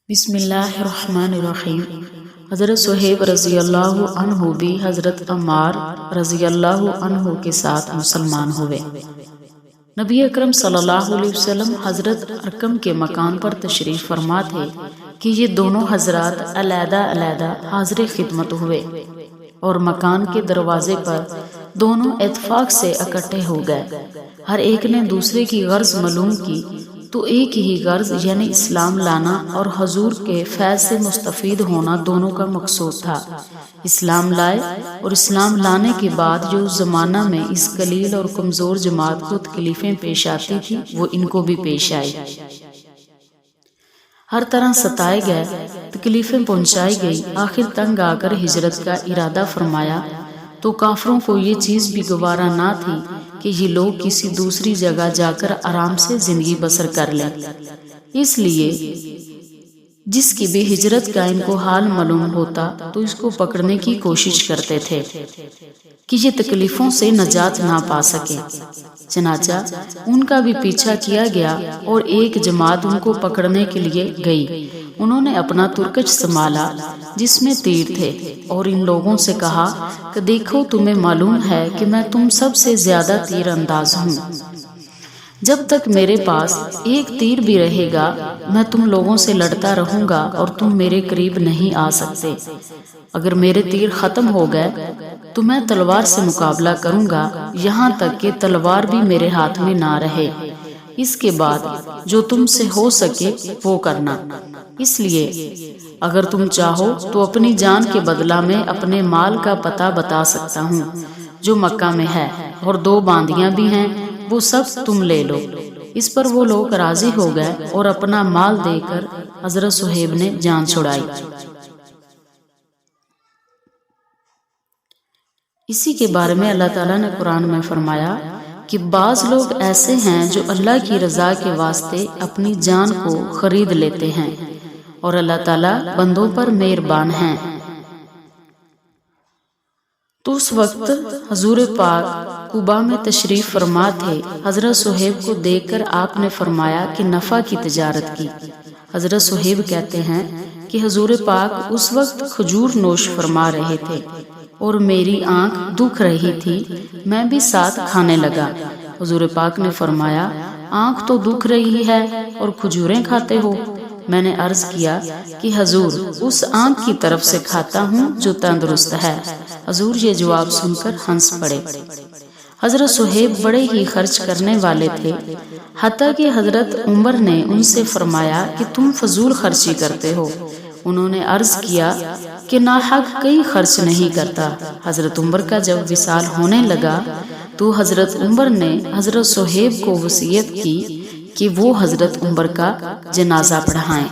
بسم اللہ الرحمن الرحیم۔ حضرت صہیب رضی اللہ عنہ بھی حضرت عمار رضی اللہ عنہ کے ساتھ مسلمان ہوئے۔ نبی اکرم صلی اللہ علیہ وسلم حضرت ارقم کے مکان پر تشریف فرما تھے کہ یہ دونوں حضرات علیحدہ علیحدہ حاضر خدمت ہوئے اور مکان کے دروازے پر دونوں اتفاق سے اکٹھے ہو گئے۔ ہر ایک نے دوسرے کی غرض معلوم کی تو ایک ہی غرض یعنی اسلام لانا اور حضور کے فیض سے مستفید ہونا دونوں کا مقصود تھا۔ اسلام لائے اور اسلام لانے کے بعد جو زمانہ میں اس قلیل اور کمزور جماعت کو تکلیفیں پیش آتی تھی وہ ان کو بھی پیش آئی۔ ہر طرح ستائے گئے، تکلیفیں پہنچائی گئی، آخر تنگ آ کر ہجرت کا ارادہ فرمایا تو کافروں کو یہ چیز بھی گوارا نہ تھی کہ یہ لوگ کسی دوسری جگہ جا کر آرام سے زندگی بسر کر لیں، اس لیے جس کی بھی ہجرت کا ان کو حال معلوم ہوتا تو اس کو پکڑنے کی کوشش کرتے تھے کہ یہ تکلیفوں سے نجات نہ پا سکے۔ چنانچہ ان کا بھی پیچھا کیا گیا اور ایک جماعت ان کو پکڑنے کے لیے گئی۔ انہوں نے اپنا ترکش سنبھالا جس میں تیر تھے اور ان لوگوں سے کہا کہ دیکھو تمہیں معلوم ہے کہ میں تم سب سے زیادہ تیر انداز ہوں، جب تک میرے پاس ایک تیر بھی رہے گا میں تم لوگوں سے لڑتا رہوں گا اور تم میرے قریب نہیں آ سکتے۔ اگر میرے تیر ختم ہو گئے تو میں تلوار سے مقابلہ کروں گا یہاں تک کہ تلوار بھی میرے ہاتھ میں نہ رہے۔ اس کے بعد جو تم سے ہو سکے وہ کرنا۔ اس لیے اگر تم چاہو تو اپنی جان کے بدلہ میں اپنے مال کا پتہ بتا سکتا ہوں جو مکہ میں ہے، اور 2 باندیاں بھی ہیں، وہ سب تم لے لو۔ اس پر وہ لوگ راضی ہو گئے اور اپنا مال دے کر حضرت صہیب نے جان چھڑائی۔ اسی کے بارے میں اللہ تعالیٰ نے قرآن میں فرمایا کہ بعض لوگ ایسے ہیں جو اللہ کی رضا کے واسطے اپنی جان کو خرید لیتے ہیں اور اللہ تعالیٰ بندوں پر مہربان ہیں۔ تو اس وقت حضور پاک قباء میں تشریف فرما تھے۔ حضرت صہیب کو دیکھ کر آپ نے فرمایا کہ نفع کی تجارت کی۔ حضرت صہیب کہتے ہیں کہ حضور پاک اس وقت کھجور نوش فرما رہے تھے اور میری آنکھ دکھ رہی تھی، میں بھی ساتھ کھانے لگا۔ حضور پاک نے فرمایا آنکھ تو دکھ رہی ہے اور کھجوریں کھاتے ہو؟ میں نے عرض کیا کہ حضور اس آنکھ کی طرف سے کھاتا ہوں جو تندرست ہے۔ حضور یہ جواب سن کر ہنس پڑے۔ حضرت صہیب بڑے ہی خرچ کرنے والے تھے، حتیٰ کہ حضرت عمر نے ان سے فرمایا کہ تم فضول خرچی کرتے ہو۔ انہوں نے عرض کیا کہ ناحق کئی خرچ نہیں کرتا۔ حضرت عمر کا جب وصال ہونے لگا تو حضرت عمر نے حضرت صہیب کو وصیت کی کہ وہ حضرت عمر کا جنازہ پڑھائیں۔